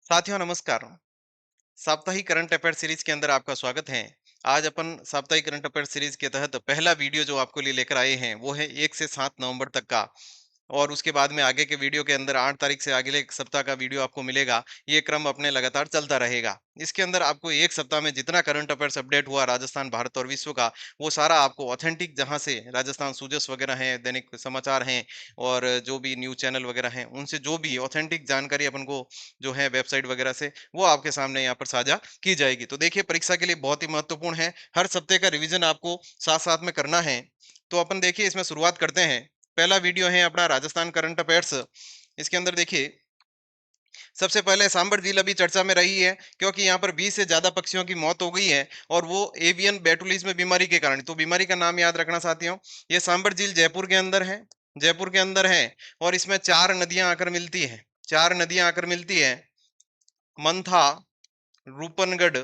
साथियों नमस्कार। साप्ताहिक करंट अफेयर सीरीज के अंदर आपका स्वागत है। आज अपन साप्ताहिक करंट अफेयर सीरीज के तहत पहला वीडियो जो आपको लिए लेकर आए हैं वो है 1 से 7 नवंबर तक का। और उसके बाद में आगे के वीडियो के अंदर 8 तारीख से अगले एक सप्ताह का वीडियो आपको मिलेगा। ये क्रम अपने लगातार चलता रहेगा। इसके अंदर आपको एक सप्ताह में जितना करंट अफेयर्स अपडेट हुआ राजस्थान, भारत और विश्व का, वो सारा आपको ऑथेंटिक जहां से राजस्थान सूजस वगैरह हैं, दैनिक समाचार हैं और जो भी न्यूज़ चैनल वगैरह हैं, उनसे जो भी ऑथेंटिक जानकारी अपन को जो है वेबसाइट वगैरह से, वो आपके सामने यहाँ पर साझा की जाएगी। तो देखिए परीक्षा के लिए बहुत ही महत्वपूर्ण है। हर सप्ताह का रिवीजन आपको साथ-साथ में करना है। तो अपन देखिए इसमें शुरुआत करते हैं। पहला वीडियो है अपना राजस्थान करंट अफेयर्स। इसके अंदर देखिए सबसे पहले सांबर झील अभी चर्चा में रही है क्योंकि यहाँ पर 20 से ज्यादा पक्षियों की मौत हो गई है और वो एवियन बैटुलिज्म बीमारी के कारण। तो बीमारी का नाम याद रखना साथियों। ये सांबर झील जयपुर के अंदर है। जयपुर के अंदर है और इसमें 4 नदियां आकर मिलती है। 4 नदियां आकर मिलती है। मंथा, रूपनगढ़,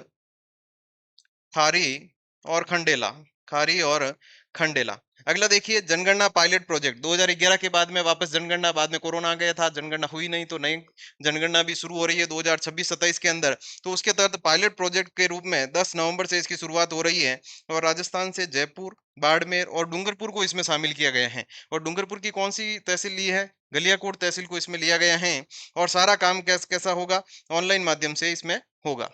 खारी और खंडेला। खारी और खंडेला। अगला देखिए जनगणना पायलट प्रोजेक्ट 2011 के बाद में वापस जनगणना, बाद में कोरोना आ गया था, जनगणना हुई नहीं, तो नई जनगणना भी शुरू हो रही है 2026-27 के अंदर। तो उसके तहत पायलट प्रोजेक्ट के रूप में 10 नवंबर से इसकी शुरुआत हो रही है और राजस्थान से जयपुर, बाड़मेर और डूंगरपुर को इसमें शामिल किया गया है। और डूंगरपुर की कौन सी तहसील ली है? गलियाकोट तहसील को इसमें लिया गया है। और सारा काम कैसा होगा? ऑनलाइन माध्यम से इसमें होगा।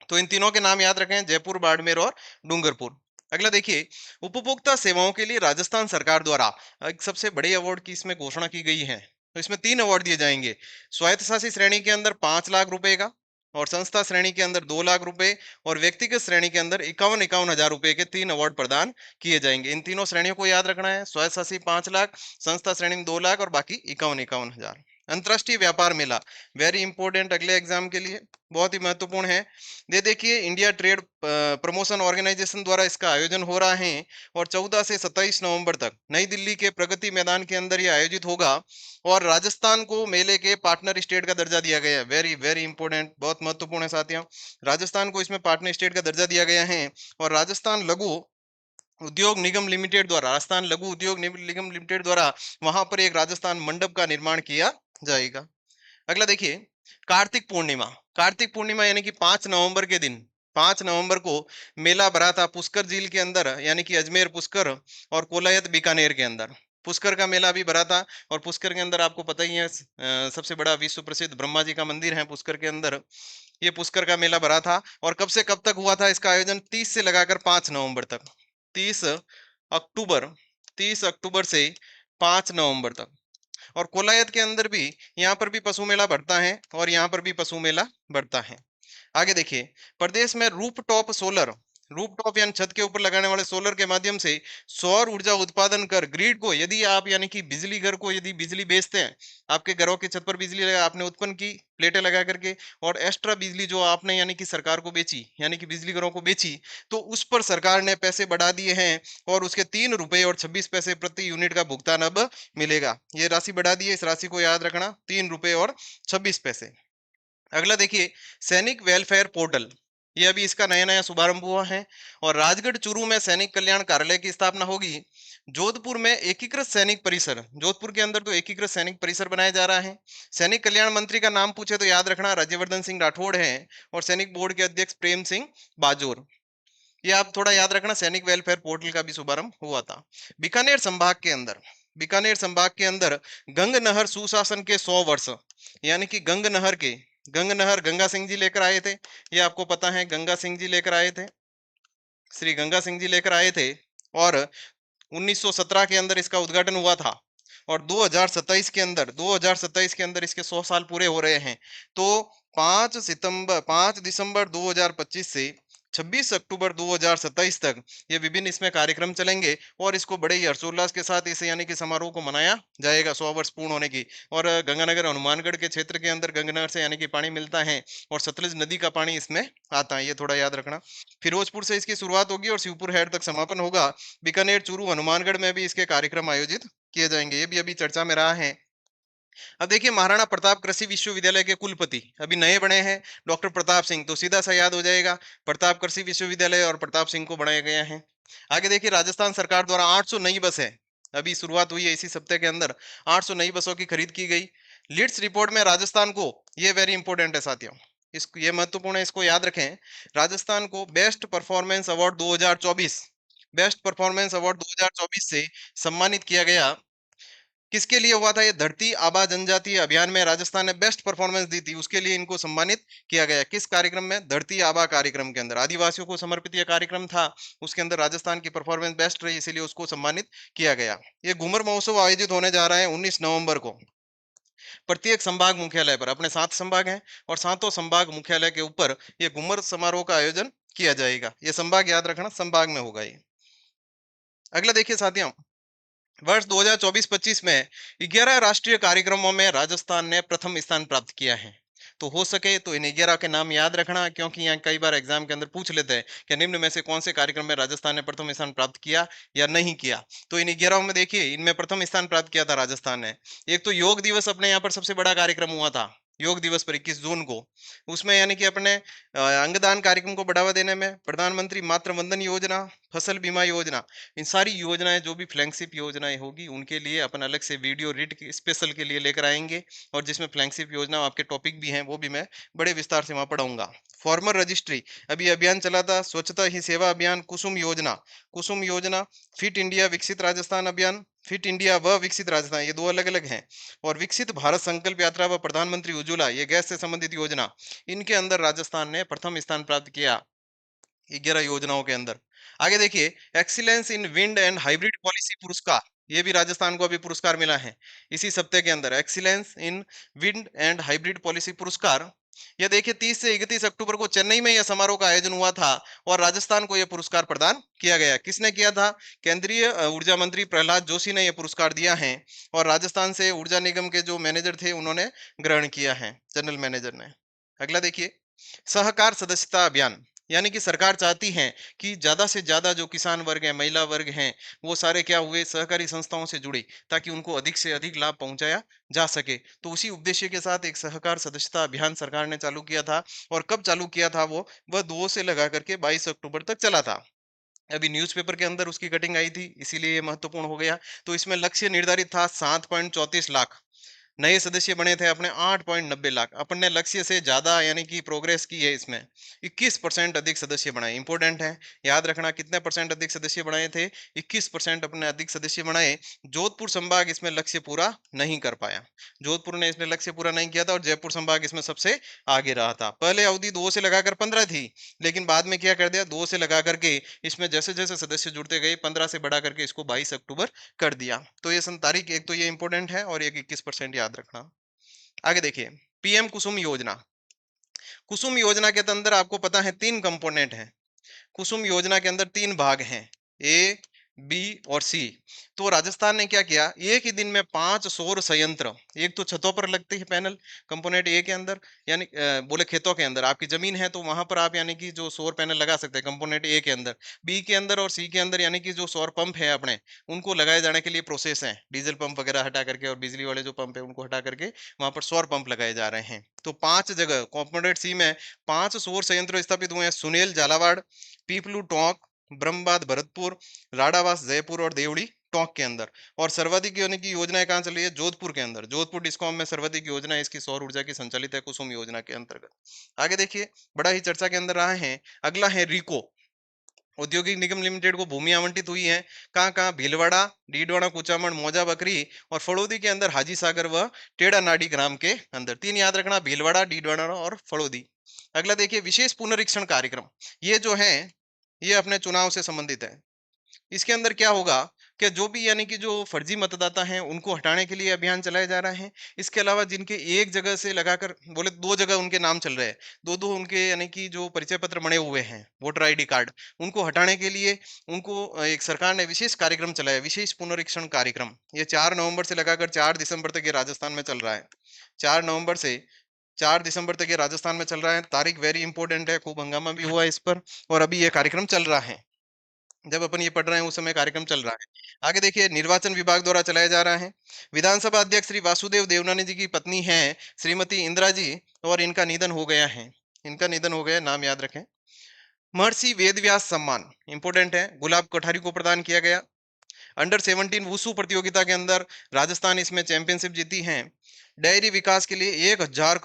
तो इन तीनों के नाम याद रखें, जयपुर, बाड़मेर और डूंगरपुर। अगला देखिए उपभोक्ता सेवाओं के लिए राजस्थान सरकार द्वारा एक सबसे बड़े अवार्ड की इसमें घोषणा की गई है। तो इसमें 3 अवार्ड दिए जाएंगे। स्वायत्त शासी श्रेणी के अंदर 5 लाख रुपए का, और संस्था श्रेणी के अंदर 2 लाख रुपए, और व्यक्तिगत श्रेणी के अंदर 51 हजार रुपए के 3 अवार्ड प्रदान किए जाएंगे। इन तीनों श्रेणियों को याद रखना है। स्वायत्त शासी 5 लाख, संस्था श्रेणी में 2 लाख और बाकी 51 हजार। अंतरराष्ट्रीय व्यापार मेला वेरी इंपॉर्टेंट अगले एग्जाम के लिए, बहुत ही महत्वपूर्ण है। ये देखिए इंडिया ट्रेड प्रमोशन ऑर्गेनाइजेशन द्वारा इसका आयोजन हो रहा है और 14 से 27 नवंबर तक नई दिल्ली के प्रगति मैदान के अंदर यह आयोजित होगा। और राजस्थान को मेले के पार्टनर स्टेट का दर्जा दिया गया है। वेरी वेरी इंपॉर्टेंट, बहुत महत्वपूर्ण है साथियों। राजस्थान को इसमें पार्टनर स्टेट का दर्जा दिया गया है। और राजस्थान लघु उद्योग निगम लिमिटेड द्वारा, राजस्थान लघु उद्योग निगम लिमिटेड द्वारा वहां पर एक राजस्थान मंडप का निर्माण किया जाएगा। अगला देखिए कार्तिक पूर्णिमा। कार्तिक पूर्णिमा यानी कि 5 नवंबर के दिन, 5 नवंबर को मेला भरा था पुष्कर झील के अंदर, यानी कि अजमेर पुष्कर और कोलायत बीकानेर के अंदर। पुष्कर का मेला अभी भरा था। और पुष्कर के अंदर आपको पता ही है सबसे बड़ा विश्व प्रसिद्ध ब्रह्मा जी का मंदिर है पुष्कर के अंदर। ये पुष्कर का मेला भरा था। और कब से कब तक हुआ था इसका आयोजन? 30 से लगाकर 5 नवंबर तक। 30 अक्टूबर, 30 अक्टूबर से 5 नवंबर तक। और कोलायत के अंदर भी, यहाँ पर भी पशु मेला बढ़ता है और यहाँ पर भी पशु मेला बढ़ता है। आगे देखिए प्रदेश में रूफटॉप सोलर, रूफटॉप यानी छत के ऊपर लगाने वाले सोलर के माध्यम से सौर ऊर्जा उत्पादन कर ग्रिड को, यदि आप यानी कि बिजली घर को यदि बिजली बेचते हैं, आपके घरों की छत पर बिजली लगा आपने उत्पन्न की प्लेटें लगा करके, और एक्स्ट्रा बिजली जो आपने यानी कि सरकार को बेची, यानी कि बिजली घरों को बेची, तो उस पर सरकार ने पैसे बढ़ा दिए हैं और उसके 3 रुपए और 26 पैसे प्रति यूनिट का भुगतान अब मिलेगा। ये राशि बढ़ा दी है, इस राशि को याद रखना, 3 रुपए और 26 पैसे। अगला देखिए सैनिक वेलफेयर पोर्टल, ये अभी इसका नया नया शुभारंभ हुआ है। और राजगढ़ चूरू में सैनिक कल्याण कार्यालय की स्थापना होगी। जोधपुर में एकीकृत सैनिक परिसर, जोधपुर के अंदर तो एकीकृत सैनिक परिसर बनाया जा रहा है। सैनिक कल्याण मंत्री का नाम पूछे तो याद रखना राज्यवर्धन सिंह राठौड़ है। और सैनिक बोर्ड के अध्यक्ष प्रेम सिंह बाजोर। ये आप थोड़ा याद रखना, सैनिक वेलफेयर पोर्टल का भी शुभारंभ हुआ था। बीकानेर संभाग के अंदर, बीकानेर संभाग के अंदर गंग नहर सुशासन के 100 वर्ष, यानी कि गंग नहर के, गंग नहर गंगा सिंह जी लेकर आए थे। ये आपको पता है, गंगा सिंह जी लेकर आए थे, श्री गंगा सिंह जी लेकर आए थे। और 1917 के अंदर इसका उद्घाटन हुआ था। और 2027 के अंदर, 2027 के अंदर इसके 100 साल पूरे हो रहे हैं। तो 5 दिसंबर 2025 से 26 अक्टूबर 2027 तक ये विभिन्न इसमें कार्यक्रम चलेंगे और इसको बड़े ही हर्षोल्लास के साथ इसे यानी कि समारोह को मनाया जाएगा 100 वर्ष पूर्ण होने की। और गंगानगर हनुमानगढ़ के क्षेत्र के अंदर गंगनहर से यानी कि पानी मिलता है और सतलुज नदी का पानी इसमें आता है, ये थोड़ा याद रखना। फिरोजपुर से इसकी शुरुआत होगी और शिवपुर हेड तक समापन होगा। बीकानेर, चूरू, हनुमानगढ़ में भी इसके कार्यक्रम आयोजित किए जाएंगे, ये भी अभी चर्चा में रहा है। अब देखिए महाराणा प्रताप कृषि विश्वविद्यालय के कुलपति अभी नए बने हैं, डॉक्टर प्रताप सिंह। तो सीधा सा याद हो जाएगा, प्रताप कृषि विश्वविद्यालय और प्रताप सिंह को बनाया गया है। आगे देखिए राजस्थान सरकार द्वारा 800 नई बसें, अभी शुरुआत हुई है इसी सप्ताह के अंदर, 800 नई बसों की खरीद की गई। लीड्स रिपोर्ट में राजस्थान को, ये वेरी इंपॉर्टेंट है साथियों, इसको ये महत्वपूर्ण है, इसको याद रखें। राजस्थान को best performance award 2024, best performance award 2024 से सम्मानित किया गया। किसके लिए हुआ था ये? धरती आबा जनजातीय अभियान में राजस्थान ने बेस्ट परफॉर्मेंस दी थी, उसके लिए इनको सम्मानित किया गया। किस कार्यक्रम में? धरती आबा कार्यक्रम के अंदर, आदिवासियों को समर्पित यह कार्यक्रम था, उसके अंदर राजस्थान की परफॉर्मेंस बेस्ट रही, इसीलिए उसको सम्मानित किया गया। ये घूमर महोत्सव आयोजित होने जा रहा है 19 नवंबर को प्रत्येक संभाग मुख्यालय पर। अपने 7 संभाग हैं और सातों संभाग मुख्यालय के ऊपर ये घूमर समारोह का आयोजन किया जाएगा। ये संभाग याद रखना, संभाग में होगा ये। अगला देखिए साथियों, वर्ष 2024-25 में 11 राष्ट्रीय कार्यक्रमों में राजस्थान ने प्रथम स्थान प्राप्त किया है। तो हो सके तो इन 11 के नाम याद रखना, क्योंकि यहाँ कई बार एग्जाम के अंदर पूछ लेते हैं कि निम्न में से कौन से कार्यक्रम में राजस्थान ने प्रथम स्थान प्राप्त किया या नहीं किया। तो इन 11 में देखिए, इनमें प्रथम स्थान प्राप्त किया था राजस्थान ने। एक तो योग दिवस अपने यहाँ पर सबसे बड़ा कार्यक्रम हुआ था, योग दिवस पर 21 जून को। उसमें यानी कि अपने अंगदान कार्यक्रम को बढ़ावा देने में प्रधानमंत्री मातृ वंदन योजना, फसल बीमा योजना, इन सारी योजनाएं जो भी फ्लैगशिप योजनाएं होगी उनके लिए अपन अलग से वीडियो रीड स्पेशल के लिए लेकर आएंगे, और जिसमें फ्लैगशिप योजना आपके टॉपिक भी हैं वो भी मैं बड़े विस्तार से वहां पढ़ाऊंगा। फॉर्मर रजिस्ट्री, अभी अभियान चला था स्वच्छता ही सेवा अभियान, कुसुम योजना, कुसुम योजना, फिट इंडिया विकसित राजस्थान अभियान, फिट इंडिया व विकसित राजस्थान, ये दो अलग अलग हैं। और विकसित भारत संकल्प यात्रा व प्रधानमंत्री उज्ज्वला, ये गैस से संबंधित योजना, इनके अंदर राजस्थान ने प्रथम स्थान प्राप्त किया 11 योजनाओं के अंदर। आगे देखिए, excellence in wind and hybrid policy पुरस्कार, ये भी राजस्थान को अभी पुरस्कार मिला है इसी सप्ताह के अंदर, excellence in wind and hybrid policy पुरस्कार। ये देखिए 30 से 31 अक्टूबर को चेन्नई में यह समारोह का आयोजन हुआ था और राजस्थान को यह पुरस्कार प्रदान किया गया। किसने किया था? केंद्रीय ऊर्जा मंत्री प्रहलाद जोशी ने यह पुरस्कार दिया है, और राजस्थान से ऊर्जा निगम के जो मैनेजर थे उन्होंने ग्रहण किया है, जनरल मैनेजर ने। अगला देखिए, सहकार सदस्यता अभियान, यानी कि सरकार चाहती है कि ज्यादा से ज्यादा जो किसान वर्ग है, महिला वर्ग हैं, वो सारे क्या हुए, सहकारी संस्थाओं से जुड़े, ताकि उनको अधिक से अधिक लाभ पहुंचाया जा सके। तो उसी उद्देश्य के साथ एक सहकार सदस्यता अभियान सरकार ने चालू किया था। और कब चालू किया था वो? वह 2 से लगा करके 22 अक्टूबर तक चला था। अभी न्यूज़पेपर के अंदर उसकी कटिंग आई थी, इसीलिए ये महत्वपूर्ण हो गया। तो इसमें लक्ष्य निर्धारित था 7.34 लाख, नए सदस्य बने थे अपने 8.90 लाख। अपन ने लक्ष्य से ज्यादा यानी कि प्रोग्रेस की है इसमें, 21% अधिक सदस्य बनाए। इंपॉर्टेंट है, याद रखना कितने परसेंट अधिक सदस्य बनाए थे? 21% अपने अधिक सदस्य बनाए। जोधपुर संभाग इसमें लक्ष्य पूरा नहीं कर पाया, जोधपुर ने इसमें लक्ष्य पूरा नहीं किया था, और जयपुर संभाग इसमें सबसे आगे रहा था। पहले अवधि 2 से लगाकर 15 थी, लेकिन बाद में क्या कर दिया, 2 से लगा करके इसमें जैसे जैसे सदस्य जुड़ते गए 15 से बढ़ा करके इसको 22 अक्टूबर कर दिया। तो ये तारीख एक तो ये इंपॉर्टेंट है, और एक 21% याद रखना। आगे देखिए, पीएम कुसुम योजना, कुसुम योजना के अंदर आपको पता है 3 कंपोनेंट हैं। कुसुम योजना के अंदर 3 भाग हैं, ए, बी और सी। तो राजस्थान ने क्या किया, एक ही दिन में 5 सौर संयंत्र, एक तो छतों पर लगती है पैनल, कंपोनेंट ए के अंदर, यानी बोले खेतों के अंदर आपकी जमीन है तो वहां पर आप यानी कि जो सौर पैनल लगा सकते हैं कंपोनेंट ए के अंदर। बी के अंदर और सी के अंदर यानी कि जो सौर पंप है अपने, उनको लगाए जाने के लिए प्रोसेस है, डीजल पंप वगैरह हटा करके और बिजली वाले जो पंप है उनको हटा करके वहां पर सौर पंप लगाए जा रहे हैं। तो 5 जगह कंपोनेंट सी में 5 सौर संयंत्र स्थापित हुए हैं, सुनेल झालावाड़, पीपलू टोंक, ब्रह्मबाद भरतपुर, राडावास जयपुर और देवड़ी टोंक के अंदर। और सर्वाधिक यानी कि योजनाएं कहाँ चल रही है? जोधपुर के अंदर, जोधपुर डिस्कॉम में सर्वाधिक योजना इसकी सौर ऊर्जा की संचालित है कुसुम योजना के अंतर्गत। आगे देखिए, बड़ा ही चर्चा के अंदर रहा है। अगला है रिको, औद्योगिक निगम लिमिटेड को भूमि आवंटित हुई है। कहाँ कहाँ? भीलवाड़ा, डीडवाड़ा, कुचामन, मौजा बकरी और फड़ोदी के अंदर हाजी सागर व टेढ़ा नाडी ग्राम के अंदर। 3 याद रखना, भीलवाड़ा, डीडवाड़ा और फड़ोदी। अगला देखिए, विशेष पुनरीक्षण कार्यक्रम, ये जो है ये अपने चुनाव से संबंधित है। इसके अंदर क्या होगा कि जो भी यानी कि जो फर्जी मतदाता हैं उनको हटाने के लिए अभियान चलाया जा रहा है। इसके अलावा जिनके एक जगह से लगाकर बोले 2 जगह उनके नाम चल रहे हैं, 2-2 उनके यानी कि जो परिचय पत्र बने हुए हैं, वोटर आईडी कार्ड, उनको हटाने के लिए उनको एक सरकार ने विशेष कार्यक्रम चलाया, विशेष पुनरीक्षण कार्यक्रम। ये 4 नवंबर से लगाकर 4 दिसंबर तक ये राजस्थान में चल रहा है। 4 नवंबर से 4 दिसंबर तक ये राजस्थान में चल रहा है। तारीख वेरी इंपॉर्टेंट है, खूब हंगामा भी हुआ है इस पर, और अभी ये कार्यक्रम चल रहा है। जब अपन ये पढ़ रहे हैं उस समय कार्यक्रम चल रहा है। आगे देखिए, निर्वाचन विभाग द्वारा चलाया जा रहा है। विधानसभा अध्यक्ष श्री वासुदेव देवनानी जी की पत्नी है श्रीमती इंदिरा जी, और इनका निधन हो गया है, इनका निधन हो गया, नाम याद रखें। महर्षि वेदव्यास सम्मान इंपॉर्टेंट है, गुलाब कोठारी को प्रदान किया गया। अंडर 17 वुसु प्रतियोगिता के अंदर राजस्थान इसमें चैंपियनशिप जीती है। डेयरी विकास के लिए 1000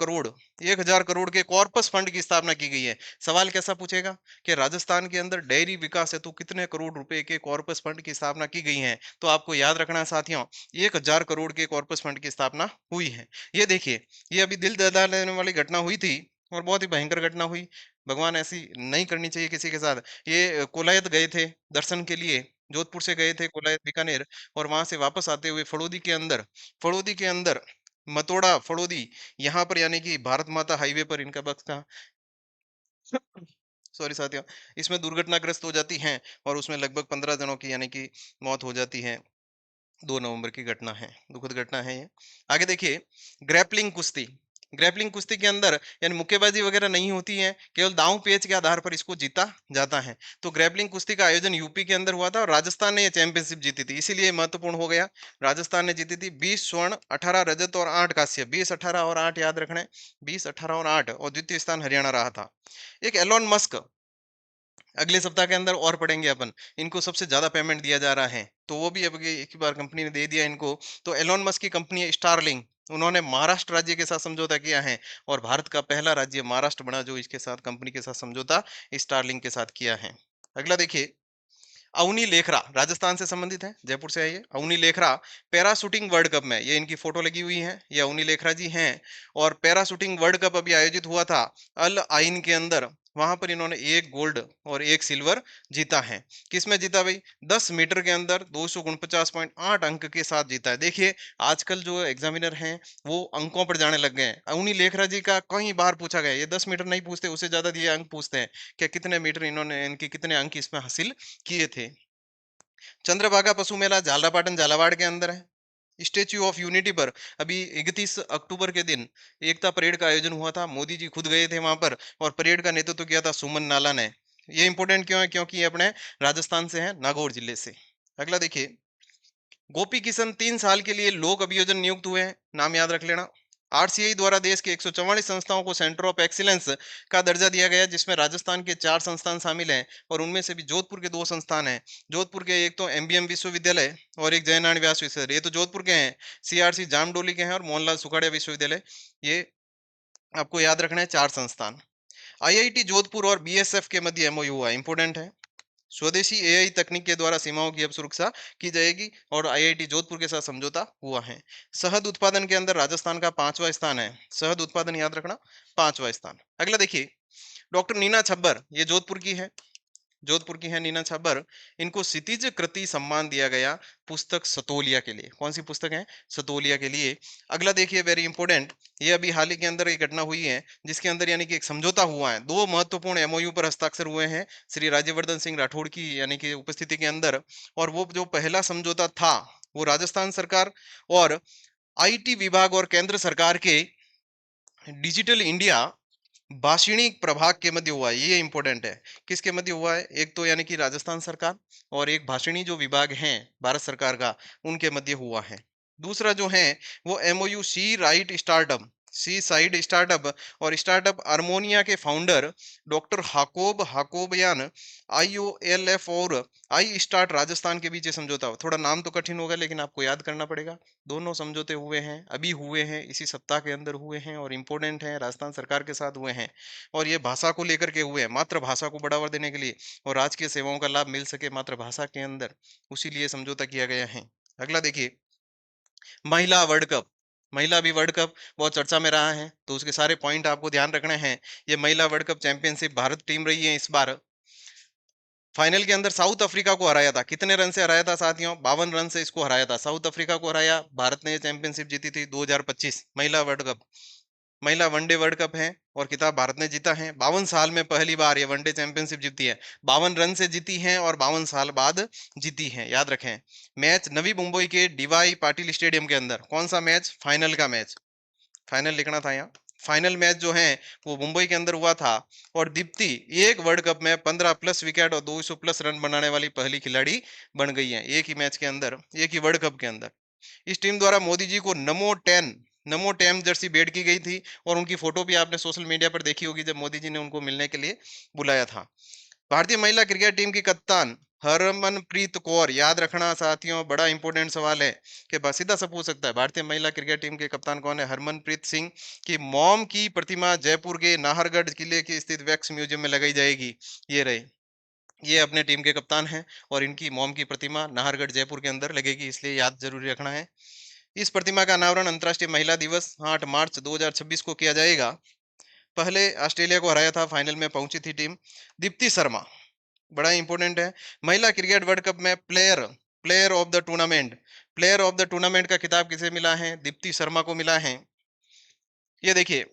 करोड़ के कॉर्पस फंड की स्थापना की गई है। सवाल कैसा पूछेगा कि राजस्थान के अंदर डेयरी विकास हेतु कितने करोड़ रुपए के कॉर्पस फंड की स्थापना की गई है। तो आपको याद रखना है साथियों, 1000 करोड़ के कॉर्पस फंड की स्थापना हुई है। ये देखिए, ये अभी दिल दहला देने वाली घटना हुई थी और बहुत ही भयंकर घटना हुई। भगवान ऐसी नहीं करनी चाहिए किसी के साथ। ये कोलायत गए थे दर्शन के लिए, जोधपुर से गए थे कोलायत बीकानेर, और वहां से वापस आते हुए फड़ोदी के अंदर मतोड़ा फड़ोदी, यहाँ पर यानी कि भारत माता हाईवे पर इनका बस था। सॉरी साथियों, इसमें दुर्घटनाग्रस्त हो जाती हैं और उसमें लगभग 15 जनों की यानी कि मौत हो जाती है। 2 नवंबर की घटना है, दुखद घटना है ये। आगे देखिए, ग्रैपलिंग कुश्ती। ग्रैपलिंग कुश्ती के अंदर यानी मुक्केबाजी वगैरह नहीं होती है, केवल दांव पेच के आधार पर इसको जीता जाता है। तो ग्रैपलिंग कुश्ती का आयोजन यूपी के अंदर हुआ था और राजस्थान ने ये चैंपियनशिप जीती थी, इसीलिए ये महत्वपूर्ण हो गया। राजस्थान ने जीती थी 20 स्वर्ण, 18 रजत और 8 कांस्य। 20, 18 और 8 याद रखना है। 20, 18 और 8, और द्वितीय स्थान हरियाणा रहा था। एक एलोन मस्क, अगले सप्ताह के अंदर और पढ़ेंगे अपन, इनको सबसे ज्यादा पेमेंट दिया जा रहा है, तो वो भी अब एक ही बार कंपनी ने दे दिया इनको। तो एलोन मस्क की कंपनी है स्टारलिंक, उन्होंने महाराष्ट्र राज्य के साथ समझौता किया है और भारत का पहला राज्य महाराष्ट्र बना जो इसके साथ कंपनी के साथ समझौता स्टारलिंक के साथ किया है। अगला देखिए, अवनी लेखरा, राजस्थान से संबंधित है, जयपुर से है ये। Avani Lekhara parashooting world cup में, ये इनकी फोटो लगी हुई है, ये अवनी लेखरा जी हैं। और पैराशूटिंग वर्ल्ड कप अभी आयोजित हुआ था अल आइन के अंदर, वहां पर इन्होंने 1 गोल्ड और 1 सिल्वर जीता है। किसमें जीता भाई? 10 मीटर के अंदर 249.8 अंक के साथ जीता है। देखिए, आजकल जो एग्जामिनर हैं वो अंकों पर जाने लग गए हैं। अवनी लेखरा जी का कई बार पूछा गया, ये 10 मीटर नहीं पूछते, उससे ज्यादा ये अंक पूछते हैं कि कितने मीटर इन्होंने, इनके कितने अंक इसमें हासिल किए थे। चंद्रभागा पशु मेला झालरापाटन झालावाड़ के अंदर है। स्टेच्यू ऑफ यूनिटी पर अभी 31 अक्टूबर के दिन एकता परेड का आयोजन हुआ था, मोदी जी खुद गए थे वहां पर और परेड का नेतृत्व किया था सुमन नाला ने। ये इंपॉर्टेंट क्यों है? क्योंकि ये अपने राजस्थान से है, नागौर जिले से। अगला देखिए, गोपी किशन 3 साल के लिए लोक अभियोजन नियुक्त हुए हैं, नाम याद रख लेना। आरसीआई द्वारा देश के 144 संस्थाओं को सेंटर ऑफ एक्सीलेंस का दर्जा दिया गया है, जिसमें राजस्थान के 4 संस्थान शामिल हैं और उनमें से भी जोधपुर के 2 संस्थान हैं। जोधपुर के एक तो एमबीएम विश्वविद्यालय और एक जयनारायण व्यास विश्वविद्यालय, ये तो जोधपुर के हैं। सीआरसी जामडोली के हैं और मोहनलाल सुखाड़िया विश्वविद्यालय, ये आपको याद रखना है 4 संस्थान। आईआईटी जोधपुर और बीएसएफ के मध्य एमओयू हुआ, इंपोर्टेंट है। स्वदेशी एआई तकनीक के द्वारा सीमाओं की अब सुरक्षा की जाएगी और आईआईटी जोधपुर के साथ समझौता हुआ है। शहद उत्पादन के अंदर राजस्थान का 5वां स्थान है। शहद उत्पादन याद रखना, 5वां स्थान। अगला देखिए, डॉक्टर नीना छब्बर, ये जोधपुर की है नीना छब्बर। इनको क्षितिज कृति सम्मान दिया गया पुस्तक सतोलिया के लिए। कौन सी पुस्तक है? सतोलिया के लिए। अगला देखिए, वेरी इंपोर्टेंट, ये अभी हाल ही के अंदर एक घटना हुई है जिसके अंदर यानी कि एक समझौता हुआ है, 2 महत्वपूर्ण एमओयू पर हस्ताक्षर हुए हैं श्री राज्यवर्धन सिंह राठौड़ की यानी कि उपस्थिति के अंदर। और वो जो पहला समझौता था वो राजस्थान सरकार और आईटी विभाग और केंद्र सरकार के डिजिटल इंडिया भाषिणी प्रभाग के मध्य हुआ है। ये इंपॉर्टेंट है, किसके मध्य हुआ है? एक तो यानी कि राजस्थान सरकार और एक भाषिणी जो विभाग है भारत सरकार का, उनके मध्य हुआ है। दूसरा जो है वो एमओयू सी साइड स्टार्टअप और स्टार्टअप अरमोनिया के फाउंडर डॉक्टर हाकोब हाकोबयान, आईओएलएफ और आई स्टार्ट राजस्थान के बीच ये समझौता हुआ। थोड़ा नाम तो कठिन होगा लेकिन आपको याद करना पड़ेगा। दोनों समझौते हुए हैं, अभी हुए हैं, इसी सप्ताह के अंदर हुए हैं और इम्पोर्टेंट हैं, राजस्थान सरकार के साथ हुए हैं। और ये भाषा को लेकर के हुए हैं, मातृभाषा को बढ़ावा देने के लिए और राजकीय सेवाओं का लाभ मिल सके मातृभाषा के अंदर, उसी लिए समझौता किया गया है। अगला देखिए, महिला वर्ल्ड कप। महिला भी वर्ल्ड कप बहुत चर्चा में रहा है, तो उसके सारे पॉइंट आपको ध्यान रखने हैं। ये महिला world cup championship Bharat team रही है इस बार। फाइनल के अंदर साउथ अफ्रीका को हराया था। कितने रन से हराया था साथियों? 52 रन से इसको हराया था, साउथ अफ्रीका को हराया। भारत ने चैंपियनशिप जीती थी 2025 महिला वर्ल्ड कप। महिला वनडे वर्ल्ड कप है और खिताब भारत ने जीता है। 52 साल में पहली बार ये वनडे चैंपियनशिप जीती है। 52 रन से जीती है और 52 साल बाद जीती है, याद रखें। मैच नवी मुंबई के डीवाई पाटिल स्टेडियम के अंदर। कौन सा मैच? फाइनल का मैच, फाइनल लिखना था यहाँ। फाइनल मैच जो है वो मुंबई के अंदर हुआ था और दीप्ति एक वर्ल्ड कप में 15 प्लस विकेट और 200 प्लस रन बनाने वाली पहली खिलाड़ी बन गई है, एक ही मैच के अंदर, एक ही वर्ल्ड कप के अंदर। इस टीम द्वारा मोदी जी को नमो 10 जर्सी भेंट की गई थी और उनकी फोटो भी आपने सोशल मीडिया पर देखी होगी जब मोदी जी ने उनको मिलने के लिए बुलाया था। भारतीय महिला क्रिकेट टीम की कप्तान हरमनप्रीत कौर, याद रखना साथियों, बड़ा इंपॉर्टेंट सवाल है कि बस सीधा सा पूछ सकता है, भारतीय महिला क्रिकेट टीम के कप्तान कौन है? हरमनप्रीत सिंह की मॉम की प्रतिमा जयपुर के नाहरगढ़ किले के स्थित वैक्स म्यूजियम में लगाई जाएगी। ये रही, ये अपने टीम के कप्तान हैं और इनकी मॉम की प्रतिमा नाहरगढ़ जयपुर के अंदर लगेगी, इसलिए याद जरूरी रखना है। इस प्रतिमा का अनावरण अंतर्राष्ट्रीय महिला दिवस 8 मार्च 2026 को किया जाएगा। पहले ऑस्ट्रेलिया को हराया था, फाइनल में पहुंची थी टीम। दीप्ति शर्मा, बड़ा इंपॉर्टेंट है, महिला क्रिकेट वर्ल्ड कप में player player of the tournament, player of the tournament का खिताब किसे मिला है? दीप्ति शर्मा को मिला है। ये देखिए,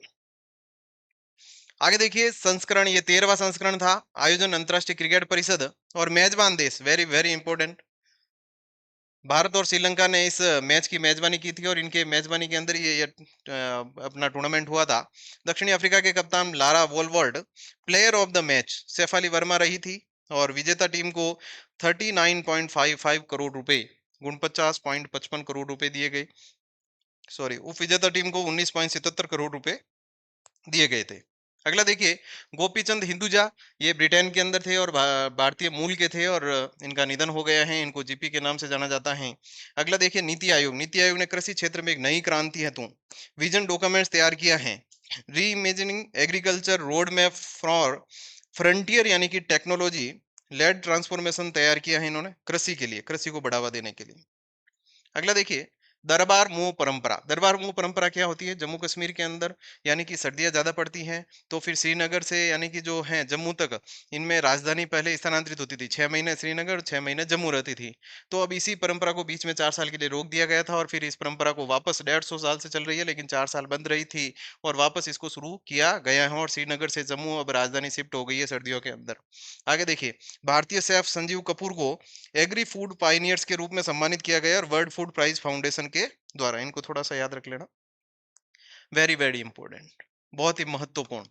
आगे देखिए संस्करण, ये 13वां संस्करण था। आयोजन अंतर्राष्ट्रीय क्रिकेट परिषद और मेजबान देश, वेरी वेरी इंपॉर्टेंट, भारत और श्रीलंका ने इस मैच की मेजबानी की थी और इनके मेजबानी के अंदर ये अपना टूर्नामेंट हुआ था। दक्षिणी अफ्रीका के कप्तान Laura Wolvaardt, player of the match Shafali Verma रही थी और विजेता टीम को 39.55 करोड़ रुपए, 49.55 करोड़ रुपए दिए गए। सॉरी, उप विजेता टीम को 19.77 करोड़ रुपए दिए गए थे। अगला देखिए, गोपीचंद हिंदुजा, ये ब्रिटेन के अंदर थे और भारतीय मूल के थे और इनका निधन हो गया है, इनको जीपी के नाम से जाना जाता है। अगला देखिए, नीति आयोग, नीति आयोग ने कृषि क्षेत्र में एक नई क्रांति हेतु विजन डॉक्यूमेंट्स तैयार किया है। री imagining agriculture road map for frontier, यानी कि टेक्नोलॉजी लेड ट्रांसफॉर्मेशन तैयार किया है इन्होंने कृषि के लिए, कृषि को बढ़ावा देने के लिए। अगला देखिए, दरबार मुंह परंपरा, दरबार मुंह परंपरा क्या होती है? जम्मू कश्मीर के अंदर यानी कि सर्दियां ज्यादा पड़ती हैं, तो फिर श्रीनगर से यानी कि जो है जम्मू तक, इनमें राजधानी पहले स्थानांतरित होती थी, 6 महीने श्रीनगर 6 महीने जम्मू रहती थी। तो अब इसी परंपरा को बीच में 4 साल के लिए रोक दिया गया था और फिर इस परंपरा को वापस 150 साल से चल रही है, लेकिन 4 साल बंद रही थी और वापस इसको शुरू किया गया है और श्रीनगर से जम्मू अब राजधानी शिफ्ट हो गई है सर्दियों के अंदर। आगे देखिए, भारतीय शेफ संजीव कपूर को एग्री फूड पाइनियर्स के रूप में सम्मानित किया गया और वर्ल्ड फूड प्राइज फाउंडेशन के द्वारा, इनको थोड़ा सा याद रख लेना, वेरी वेरी इंपॉर्टेंट, बहुत ही महत्वपूर्ण,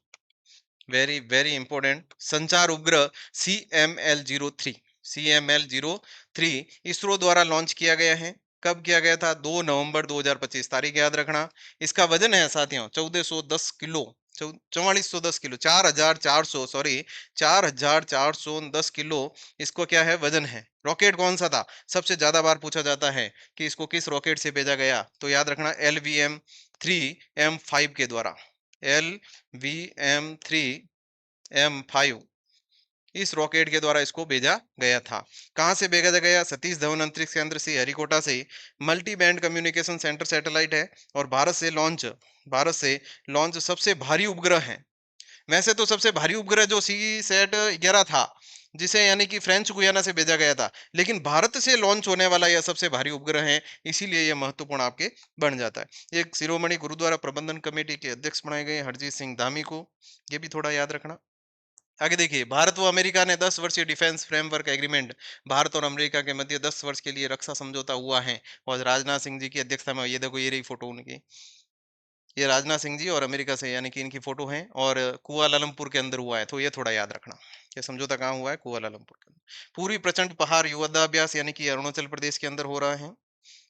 वेरी वेरी इंपॉर्टेंट। संचार उपग्रह CML-03, CML-03 इसरो द्वारा लॉन्च किया गया है। कब किया गया था? 2 नवंबर 2025, तारीख याद रखना। इसका वजन है साथियों 1410 किलो, 4410 किलो, 4400, सॉरी 4410 किलो इसको क्या है? वजन है। रॉकेट कौन सा था? सबसे ज्यादा बार पूछा जाता है कि इसको किस रॉकेट से भेजा गया, तो याद रखना LVM-3M5 के द्वारा, LVM-3M5 इस रॉकेट के द्वारा इसको भेजा गया था। कहां से भेजा गया? सतीश धवन अंतरिक्ष केंद्र से, हरिकोटा से। Multi band communication centre satellite है और भारत से लॉन्च सबसे भारी उपग्रह है। वैसे तो सबसे भारी उपग्रह जो CSAT-11 था, जिसे यानी कि फ्रेंच गुयाना से भेजा गया था, लेकिन भारत से लॉन्च होने वाला यह सबसे भारी उपग्रह है, इसीलिए यह महत्वपूर्ण आपके बन जाता है। एक शिरोमणि गुरुद्वारा प्रबंधन कमेटी के अध्यक्ष बनाए गए हरजीत सिंह धामी को, ये भी थोड़ा याद रखना। आगे देखिए, भारत व अमेरिका ने 10 वर्षीय डिफेंस फ्रेमवर्क एग्रीमेंट, भारत और अमेरिका के मध्य 10 वर्ष के लिए रक्षा समझौता हुआ है और राजनाथ सिंह जी की अध्यक्षता में, ये देखो ये रही फोटो उनकी, ये राजनाथ सिंह जी और अमेरिका से यानी कि इनकी फोटो है और कुआलालंपुर के अंदर हुआ है, तो ये थोड़ा याद रखना। ये समझौता कहाँ हुआ है? कुआलालंपुर के अंदर। पूरी प्रचंड पहाड़ युद्धाभ्यास यानी कि अरुणाचल प्रदेश के अंदर हो रहा है।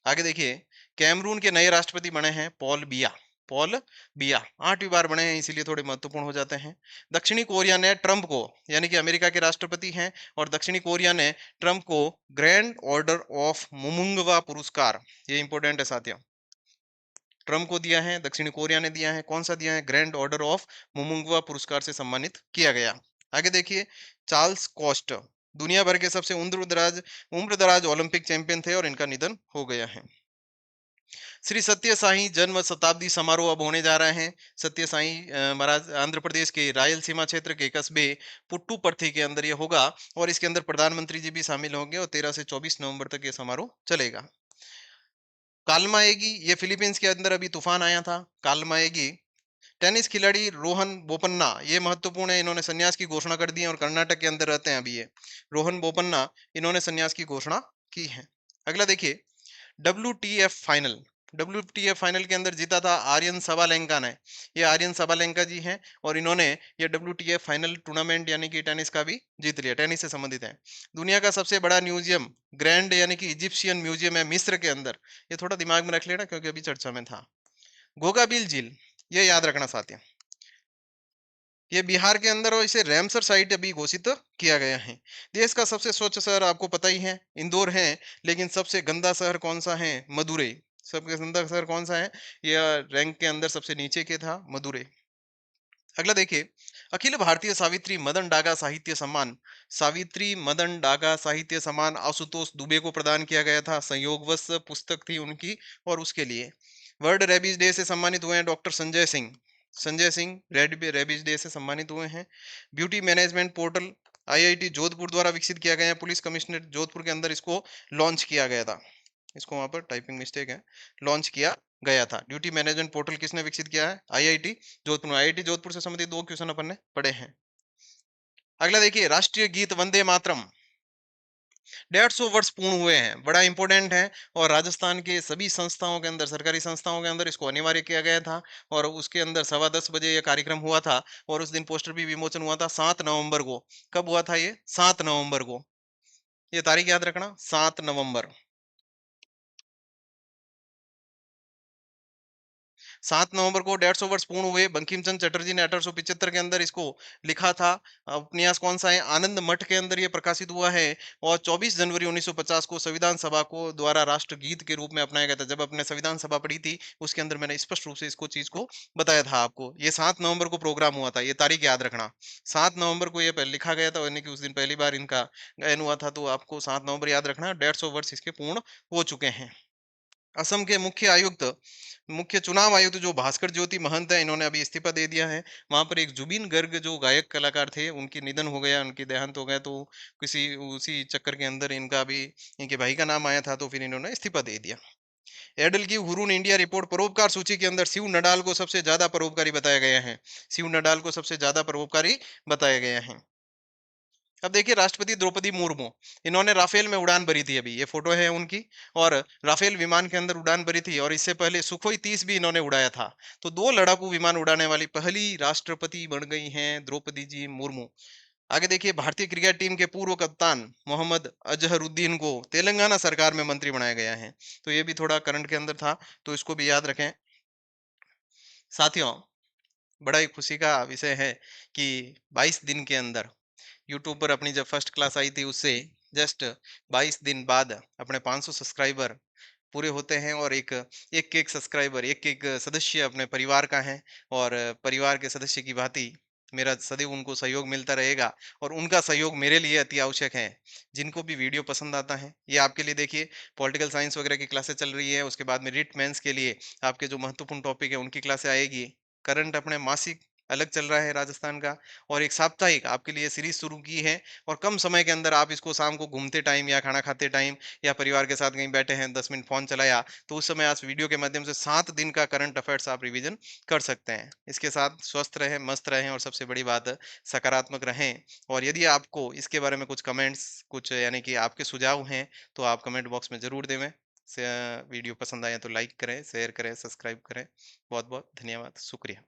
आगे देखिए, कैमरून के नए राष्ट्रपति बने हैं पॉल बिया, पॉल बिया 8वीं बार बने हैं, इसीलिए थोड़े महत्वपूर्ण हो जाते हैं। दक्षिणी कोरिया ने ट्रंप को, यानी कि अमेरिका के राष्ट्रपति हैं और दक्षिणी कोरिया ने ट्रंप को ग्रैंड ऑर्डर ऑफ मुमुंगवा पुरस्कार, ये इंपॉर्टेंट है साथियों, ट्रम्प को दिया है, दक्षिण कोरिया ने दिया है। कौन सा दिया है? ग्रैंड ऑर्डर ऑफ मुमुंगवा पुरस्कार से सम्मानित किया गया। आगे देखिए, चार्ल्स कोस्ट दुनिया भर के सबसे उम्रदराज ओलंपिक चैंपियन थे और इनका निधन हो गया है। श्री सत्य साई जन्म शताब्दी समारोह अब होने जा रहे हैं। सत्य साई महाराज आंध्र प्रदेश के रायलसीमा क्षेत्र के कस्बे पुट्टुपर्थी के अंदर ये होगा और इसके अंदर प्रधानमंत्री जी भी शामिल होंगे और 13 से 24 नवंबर तक ये समारोह चलेगा। कालमाएगी, ये फिलीपींस के अंदर अभी तूफान आया था। कालमाएगी टेनिस खिलाड़ी रोहन बोपन्ना, ये महत्वपूर्ण है, इन्होंने संन्यास की घोषणा कर दी है और कर्नाटक के अंदर रहते हैं अभी ये रोहन बोपन्ना, इन्होंने संन्यास की घोषणा की है। अगला देखिए, WTF फाइनल के अंदर जीता था आर्यन सबालेंका ने, ये आर्यन सबालेंका जी हैं और इन्होंने ये WTF फाइनल टूर्नामेंट यानी कि टेनिस का भी जीत लिया, टेनिस से संबंधित है। दुनिया का सबसे बड़ा म्यूजियम ग्रैंड यानी कि इजिप्शियन म्यूजियम है मिस्र के अंदर, ये थोड़ा दिमाग में रख लेना क्योंकि अभी चर्चा में था। गोगाबिल झील, ये याद रखना साथियों, ये बिहार के अंदर और इसे रैमसर साइट अभी घोषित किया गया है। देश का सबसे स्वच्छ शहर आपको पता ही है, इंदौर है, लेकिन सबसे गंदा शहर कौन-सा है? मदुरै। सबसे गंदा शहर कौन-सा है? यह रैंक के अंदर सबसे नीचे के था, मदुरै। अगला देखिए, अखिल भारतीय सावित्री मदन डागा साहित्य सम्मान। सावित्री मदन डागा साहित्य सम्मान आशुतोष दुबे को प्रदान किया गया था। संयोगवश पुस्तक थी उनकी और उसके लिए। वर्ल्ड रेबीज डे से सम्मानित हुए हैं doctor Sanjay Singh. Sanjay Singh rabies day से सम्मानित हुए हैं। Beauty management portal IIT Jodhpur द्वारा विकसित किया गया है। पुलिस कमिश्नरेट जोधपुर के अंदर इसको लॉन्च किया गया था। इसको वहां पर टाइपिंग मिस्टेक है, लॉन्च किया गया था। ड्यूटी मैनेजमेंट पोर्टल किसने विकसित किया है? आईआईटी जोधपुर। आईआईटी जोधपुर से संबंधित दो क्वेश्चन अपन ने पढ़े हैं। अगला देखिए, राष्ट्रीय गीत वंदे मातरम 150 वर्ष पूर्ण हुए हैं, बड़ा इंपॉर्टेंट है। और राजस्थान के सभी संस्थाओं के अंदर, सरकारी संस्थाओं के अंदर इसको अनिवार्य किया गया था। और उसके अंदर 10:15 बजे यह कार्यक्रम हुआ था और उस दिन पोस्टर भी विमोचन हुआ था 7 नवंबर को। कब हुआ था ये? 7 नवंबर को। ये तारीख याद रखना, 7 नवंबर। 7 नवंबर को 150 वर्ष पूर्ण हुए। बंकिम चंद्र चटर्जी ने 1875 के अंदर इसको लिखा था। उपन्यास कौन सा है? आनंद मठ के अंदर ये प्रकाशित हुआ है। और 24 जनवरी 1950 को संविधान सभा को द्वारा राष्ट्रगीत के रूप में अपनाया गया था। जब अपने संविधान सभा पढ़ी थी, उसके अंदर मैंने स्पष्ट रूप से इसको चीज को बताया था आपको। ये 7 नवंबर को प्रोग्राम हुआ था, ये तारीख याद रखना। 7 नवंबर को ये लिखा गया था, यानी कि उस दिन पहली बार इनका गायन हुआ था। तो आपको 7 नवंबर याद रखना। 150 वर्ष इसके पूर्ण हो चुके हैं। असम के मुख्य चुनाव आयुक्त जो भास्कर ज्योति महंत है, इन्होंने अभी इस्तीफा दे दिया है। वहां पर एक जुबिन गर्ग जो गायक कलाकार थे, उनकी निधन हो गया, उनकी देहांत हो गया। तो किसी उसी चक्कर के अंदर इनका भी, इनके भाई का नाम आया था, तो फिर इन्होंने इस्तीफा दे दिया। एडल की हुरून इंडिया रिपोर्ट परोपकार सूची के अंदर शिव नडाल को सबसे ज्यादा परोपकारी बताया गया है। शिव नडाल को सबसे ज्यादा परोपकारी बताया गया है। अब देखिए, राष्ट्रपति द्रौपदी मुर्मू, इन्होंने राफेल में उड़ान भरी थी। अभी ये फोटो है उनकी। और राफेल विमान के अंदर उड़ान भरी थी। और इससे पहले सुखोई 30 भी इन्होंने उड़ाया था। तो दो लड़ाकू विमान उड़ाने वाली पहली राष्ट्रपति बन गई हैं द्रौपदी जी मुर्मू। आगे देखिए, भारतीय क्रिकेट टीम के पूर्व कप्तान मोहम्मद अजहरुद्दीन को तेलंगाना सरकार में मंत्री बनाया गया है। तो ये भी थोड़ा करंट के अंदर था, तो इसको भी याद रखें। साथियों, बड़ा ही खुशी का विषय है कि 22 दिन के अंदर यूट्यूब पर अपनी जब फर्स्ट क्लास आई थी, उससे जस्ट 22 दिन बाद अपने 500 सब्सक्राइबर पूरे होते हैं। और एक एक सब्सक्राइबर, एक एक सदस्य अपने परिवार का है। और परिवार के सदस्य की भांति मेरा सदैव उनको सहयोग मिलता रहेगा। और उनका सहयोग मेरे लिए अति आवश्यक है। जिनको भी वीडियो पसंद आता है, ये आपके लिए देखिए, पॉलिटिकल साइंस वगैरह की क्लासेस चल रही है। उसके बाद में रिट मेंस के लिए आपके जो महत्वपूर्ण टॉपिक है, उनकी क्लासे आएगी। करंट अपने मासिक अलग चल रहा है राजस्थान का। और एक साप्ताहिक आपके लिए सीरीज शुरू की है। और कम समय के अंदर आप इसको शाम को घूमते टाइम या खाना खाते टाइम या परिवार के साथ कहीं बैठे हैं, 10 मिनट फोन चलाया, तो उस समय आज वीडियो के माध्यम से 7 दिन का करंट अफेयर्स आप रिवीजन कर सकते हैं। इसके साथ स्वस्थ रहें, मस्त रहें, और सबसे बड़ी बात है, सकारात्मक रहें। और यदि आपको इसके बारे में कुछ कमेंट्स, कुछ यानी कि आपके सुझाव हैं, तो आप कमेंट बॉक्स में जरूर देवें। वीडियो पसंद आए तो लाइक करें, शेयर करें, सब्सक्राइब करें। बहुत बहुत धन्यवाद, शुक्रिया।